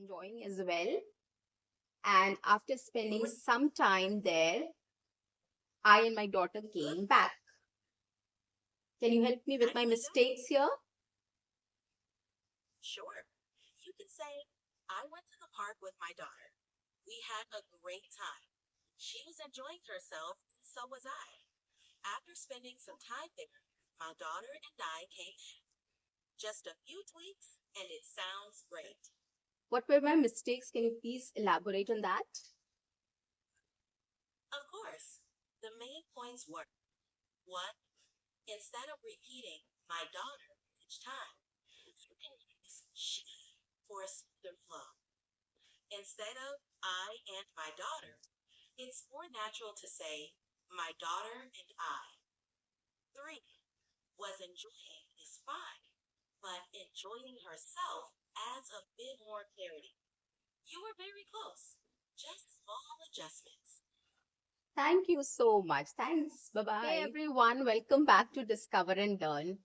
enjoying as well. And after spending some time there, I and my daughter came back. Can you help me with my mistakes here? Sure. You can say, I went to the park with my daughter. We had a great time. She was enjoying herself, so was I. After spending some time there, my daughter and I came back. Just a few tweaks, and it sounds great. What were my mistakes? Can you please elaborate on that? Of course, the main points were 1. Instead of repeating my daughter each time, you can use she for a smoother flow. Instead of I and my daughter, it's more natural to say my daughter and I. 3. Was enjoying is fine, but enjoying herself adds a bit more clarity. You were very close. Just small adjustments. Thank you so much. Thanks. Bye bye. Hey everyone, welcome back to Discover and Learn.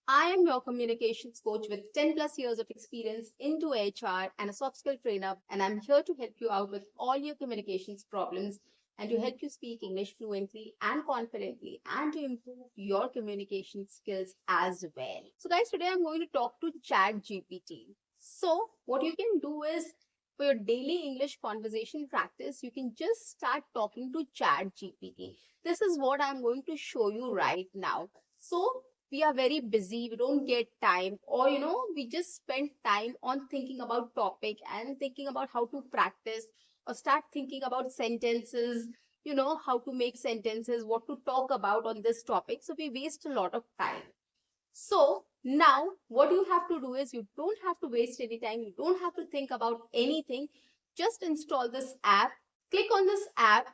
I am your communications coach with 10 plus years of experience into HR and a soft skill trainer, and I'm here to help you out with all your communications problems and to help you speak English fluently and confidently and to improve your communication skills as well. So, guys, today I'm going to talk to Chat GPT. So, what you can do is for your daily English conversation practice, you can just start talking to Chat GPT. This is what I'm going to show you right now. So, we are very busy, we don't get time, or we just spend time on thinking about topic and thinking about how to practice or start thinking about sentences, how to make sentences, what to talk about on this topic. So we waste a lot of time. So now what you have to do is you don't have to waste any time, you don't have to think about anything. Just install this app, click on this app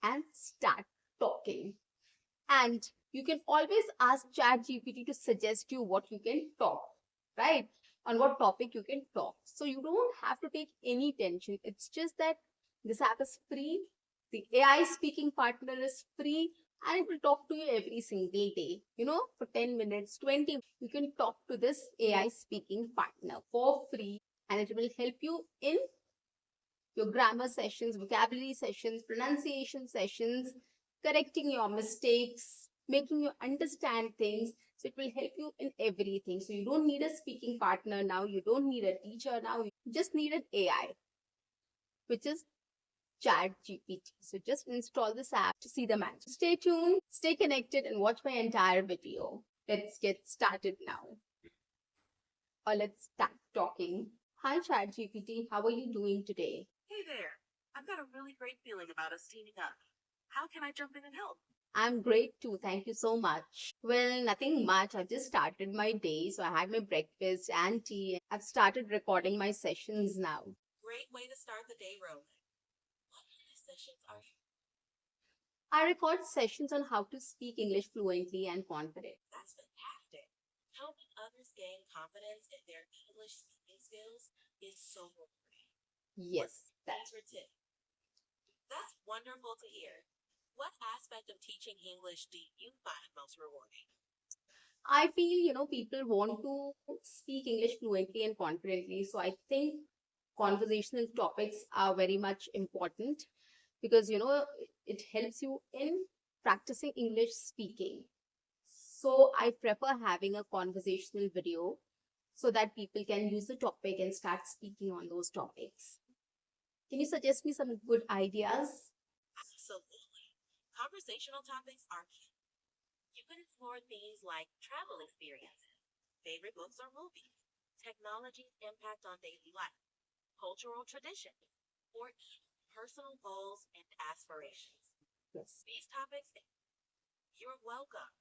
and start talking. And you can always ask ChatGPT to suggest you what you can talk, right? On what topic you can talk. So you don't have to take any tension. It's just that this app is free. The AI speaking partner is free and it will talk to you every single day. For 10 minutes, 20 minutes, you can talk to this AI speaking partner for free and it will help you in your grammar sessions, vocabulary sessions, pronunciation sessions, correcting your mistakes, making you understand things. So it will help you in everything. So you don't need a speaking partner now. You don't need a teacher now. You just need an AI, which is Chat GPT. So just install this app to see the magic. Stay tuned, stay connected, and watch my entire video. Let's get started now. Or let's start talking. Hi, Chat GPT. How are you doing today? Hey there. I've got a really great feeling about us teaming up. How can I jump in and help? I'm great too. Thank you so much. Well, nothing much. I've just started my day. So I had my breakfast and tea. I've started recording my sessions now. Great way to start the day rolling. What kind of sessions are you? I record sessions on how to speak English fluently and confident. That's fantastic. Helping others gain confidence in their English speaking skills is so rewarding. Yes, What's your favorite tip? That's wonderful to hear. What aspect of teaching English do you find most rewarding? I feel, people want to speak English fluently and confidently. So I think conversational topics are very much important because, it helps you in practicing English speaking. So I prefer having a conversational video so that people can use the topic and start speaking on those topics. Can you suggest me some good ideas? Absolutely. Conversational topics are key. You can explore themes like travel experiences, favorite books or movies, technology's impact on daily life, cultural traditions, or even personal goals and aspirations. Yes. These topics, you're welcome.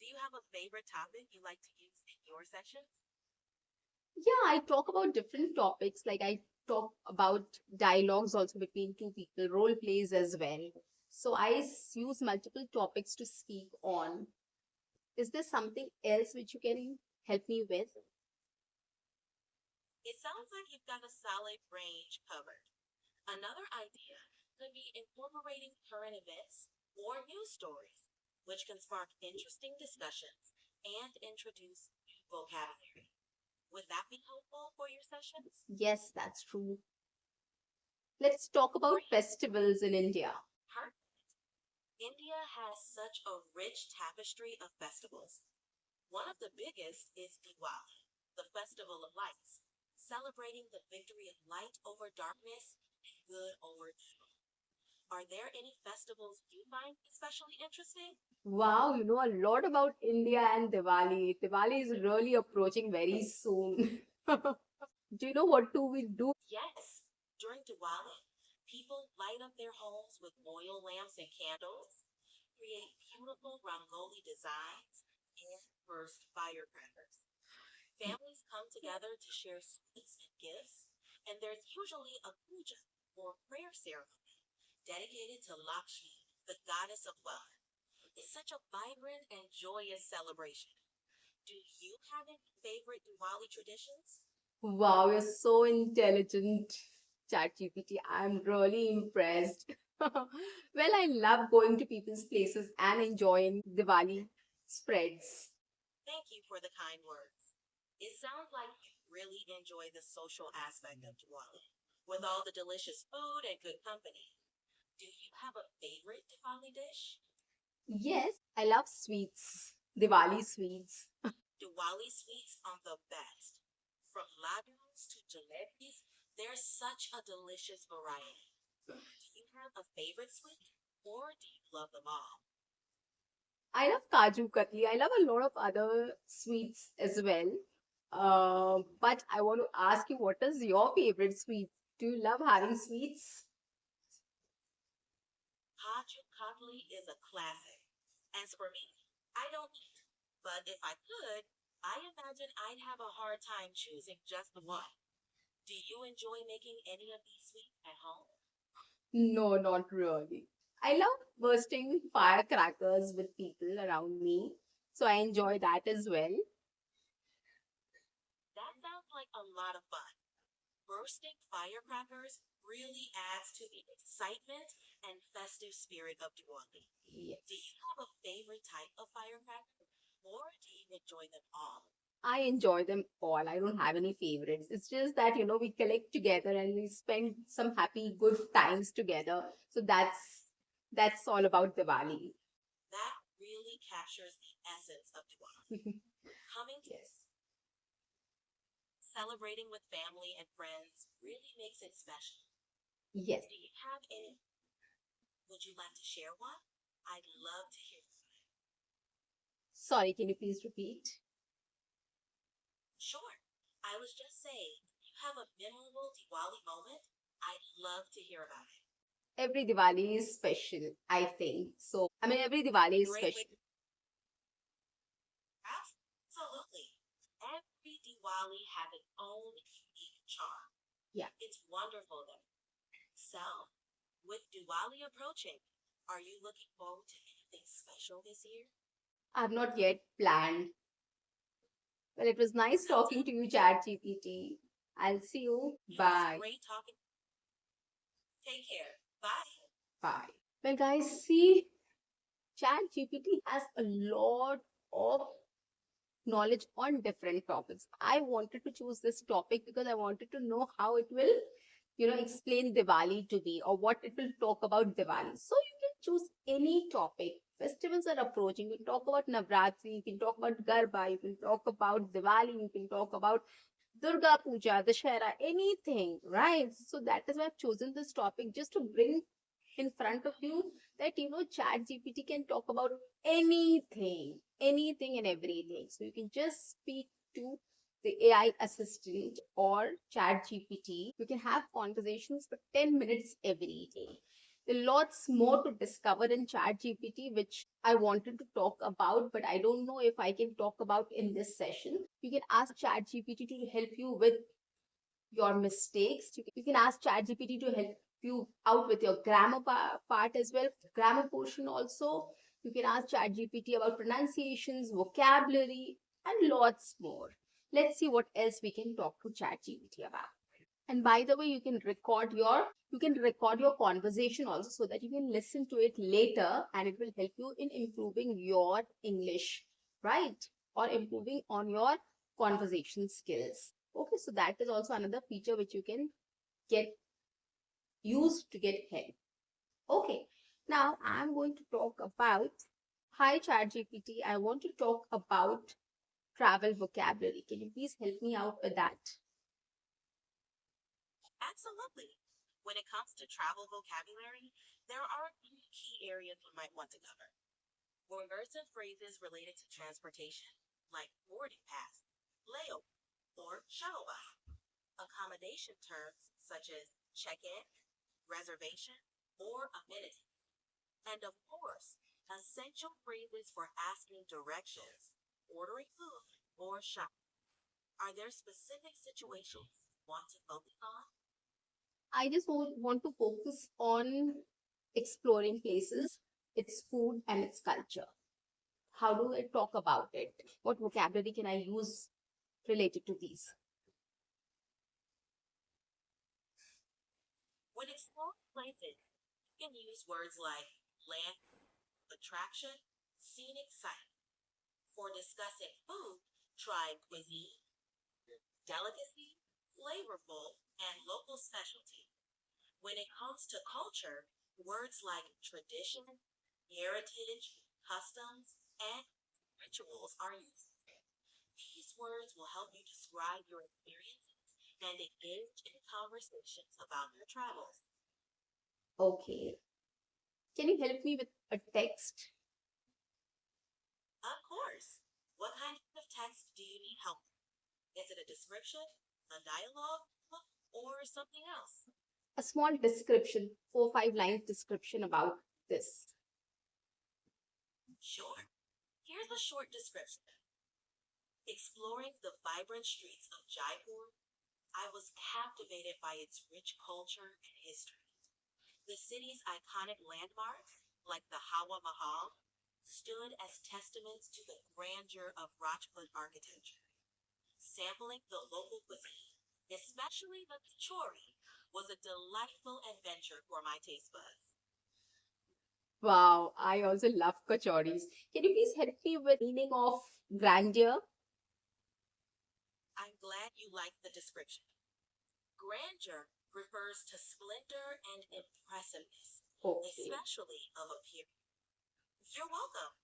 Do you have a favorite topic you like to use in your sessions? Yeah, I talk about different topics. Like I talk about dialogues also between two people, role plays as well. So use multiple topics to speak on. Is there something else which you can help me with? It sounds like you've got a solid range covered. Another idea could be incorporating current events or news stories, which can spark interesting discussions and introduce new vocabulary. Would that be helpful for your sessions? Yes, that's true. Let's talk about festivals in India. Perfect. India has such a rich tapestry of festivals. One of the biggest is Diwali, the festival of lights, celebrating the victory of light over darkness and good over evil. Are there any festivals you find especially interesting? Wow, you know a lot about India and Diwali. Diwali is really approaching very soon. Do you know what do we do? Yes, during Diwali, people light up their homes with oil lamps and candles, create beautiful rangoli designs, and burst firecrackers. Families come together to share sweets and gifts, and there's usually a puja or prayer ceremony dedicated to Lakshmi, the goddess of wealth. It's such a vibrant and joyous celebration. Do you have any favorite Diwali traditions? Wow, you're so intelligent, ChatGPT. I'm really impressed. Well, I love going to people's places and enjoying Diwali spreads. Thank you for the kind words. It sounds like you really enjoy the social aspect of Diwali, with all the delicious food and good company. Do you have a favorite Diwali dish? Yes, I love sweets, Diwali sweets. Diwali sweets are the best. From laddus to jalebis, there's such a delicious variety. Do you have a favorite sweet, or do you love them all? I love Kaju Katli. I love a lot of other sweets as well. But I want to ask you, what is your favorite sweet? Do you love having sweets? Kaju katli is a classic. As for me, I don't eat, but if I could, I imagine I'd have a hard time choosing just the one. Do you enjoy making any of these sweets at home? No, not really. I love bursting firecrackers with people around me, so I enjoy that as well. That sounds like a lot of fun. Bursting firecrackers really adds to the excitement and festive spirit of Diwali. Do you Yes. have a favorite type of firecracker, or do you enjoy them all? I enjoy them all. I don't have any favorites. It's just that, we collect together and we spend some happy, good times together. So that's all about Diwali. That really captures the essence of Diwali. Coming to Yes. celebrating with family and friends really makes it special. Yes. Do you have any? Would you like to share one? I'd love to hear from you. Sorry, can you please repeat? Sure. I was just saying, you have a memorable Diwali moment? I'd love to hear about it. Every Diwali is special, I think. Every Diwali is Great way. special. Absolutely. Every Diwali has its own unique charm. Yeah. It's wonderful though. So, with Diwali approaching, are you looking forward to anything special this year? I've not yet planned. Well, it was nice Sounds talking good. to you, ChatGPT. I'll see you. It was Bye. great talking. Take care. Bye. Bye. Well, guys, see, ChatGPT has a lot of knowledge on different topics. I wanted to choose this topic because I wanted to know how it will, explain Diwali to me or what it will talk about Diwali. So you can choose any topic. Festivals are approaching. You can talk about Navratri, you can talk about Garba, you can talk about Diwali, you can talk about Durga Puja, Dashera, anything, right? So that is why I've chosen this topic just to bring in front of you that chat gpt can talk about anything and everything, so you can just speak to the AI assistant or chat gpt. You can have conversations for 10 minutes every day. There are lots more to discover in chat gpt, which I wanted to talk about, but I don't know if I can talk about in this session. You can ask chat gpt to help you with your mistakes. You can ask ChatGPT to help you out with your grammar part as well, grammar portion also. You can ask ChatGPT about pronunciations, vocabulary, and lots more. Let's see what else we can talk to ChatGPT about. And by the way, you can record your conversation also, so that you can listen to it later and it will help you in improving your English, right? Or improving on your conversation skills. Okay, so that is also another feature which you can get use to get help. Okay, now I'm going to talk about, hi ChatGPT, I want to talk about travel vocabulary. Can you please help me out with that? Absolutely. When it comes to travel vocabulary, there are a few key areas you might want to cover. Words and phrases related to transportation, like boarding pass, layover, or shuttle bus. Accommodation terms such as check in, reservation, or amenity. And of course, essential phrases for asking directions, ordering food, or shopping. Are there specific situations you want to focus on? I just want to focus on exploring places, its food, and its culture. How do I talk about it? What vocabulary can I use related to these? When exploring places, you can use words like land, attraction, scenic site. For discussing food, try cuisine, delicacy, flavorful, and local specialty. When it comes to culture, words like tradition, heritage, customs, and rituals are used. These words will help you describe your experiences and engage in conversations about your travels. Okay. Can you help me with a text? Of course. What kind of text do you need help with? Is it a description, a dialogue, or something else? A small description, 4 5 lines description about this. Sure. Here's a short description. Exploring the vibrant streets of Jaipur, I was captivated by its rich culture and history. The city's iconic landmarks, like the Hawa Mahal, stood as testaments to the grandeur of Rajput architecture. Sampling the local cuisine, especially the kachori, was a delightful adventure for my taste buds. Wow, I also love kachoris. Can you please help me with meaning of grandeur? I'm glad you liked the description. Grandeur refers to splendor and impressiveness, Okay. especially of appearance. You're welcome.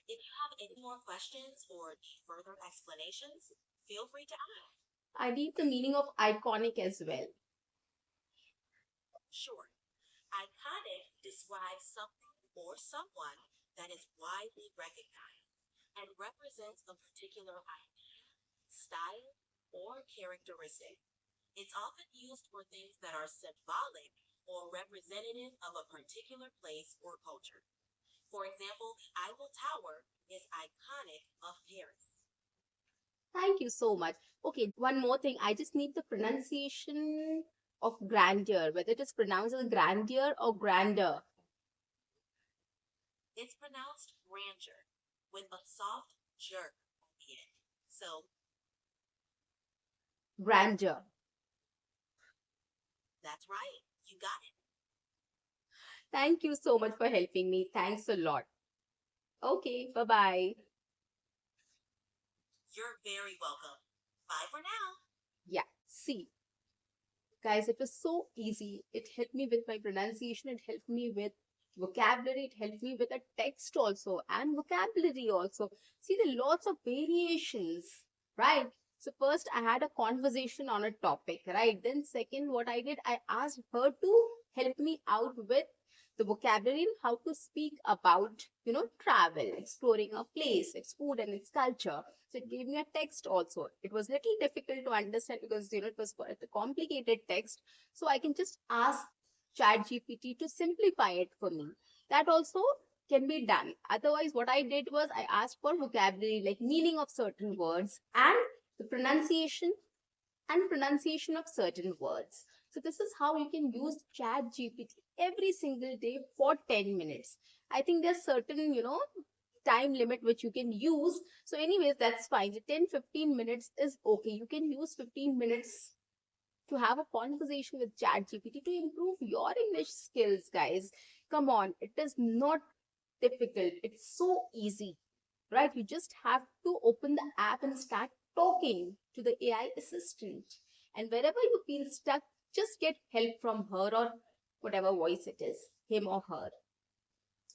If you have any more questions or need further explanations, feel free to ask. I need the meaning of iconic as well. Sure. Iconic describes something or someone that is widely recognized and represents a particular idea, style, or characteristic. It's often used for things that are symbolic or representative of a particular place or culture. For example, the Eiffel Tower is iconic of Paris. Thank you so much. Okay, one more thing. I just need the pronunciation of grandeur, whether it is pronounced as grandeur or grander. It's pronounced grandeur with a soft jerk on the end. So Grandeur. that's right, you got it. Thank you so much for helping me. Thanks a lot. Okay, bye bye. You're very welcome. Bye for now. Yeah, see, guys, it was so easy. It helped me with my pronunciation, it helped me with vocabulary, it helped me with a text also and vocabulary also. See, there are lots of variations, right? So, first, I had a conversation on a topic, right? Then, second, what I did, I asked her to help me out with the vocabulary and how to speak about, travel, exploring a place, its food, and its culture. So it gave me a text also. It was little difficult to understand because it was quite a complicated text. So I can just ask ChatGPT to simplify it for me. That also can be done. Otherwise, what I did was I asked for vocabulary, like meaning of certain words and the pronunciation of certain words. So this is how you can use ChatGPT every single day for 10 minutes. I think there's certain, time limit which you can use. So anyways, that's fine. The 10 15 minutes is okay. You can use 15 minutes to have a conversation with ChatGPT to improve your English skills, guys. Come on, it is not difficult. It's so easy, right? You just have to open the app and start talking to the AI assistant. And wherever you feel stuck, just get help from her or whatever voice it is, him or her,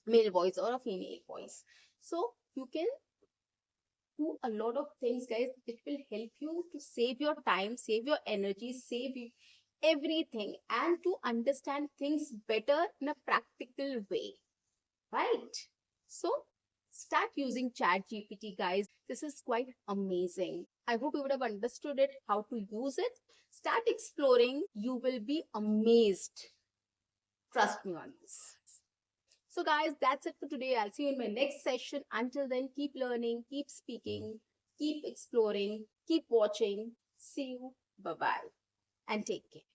male voice or a female voice. So you can do a lot of things, guys. It will help you to save your time, save your energy, everything, and to understand things better in a practical way, right? So start using Chat GPT, guys. This is quite amazing. I hope you would have understood it, how to use it. Start exploring. You will be amazed. Trust me on this. So, guys, that's it for today. I'll see you in my next session. Until then, keep learning, keep speaking, keep exploring, keep watching. See you. Bye bye. And take care.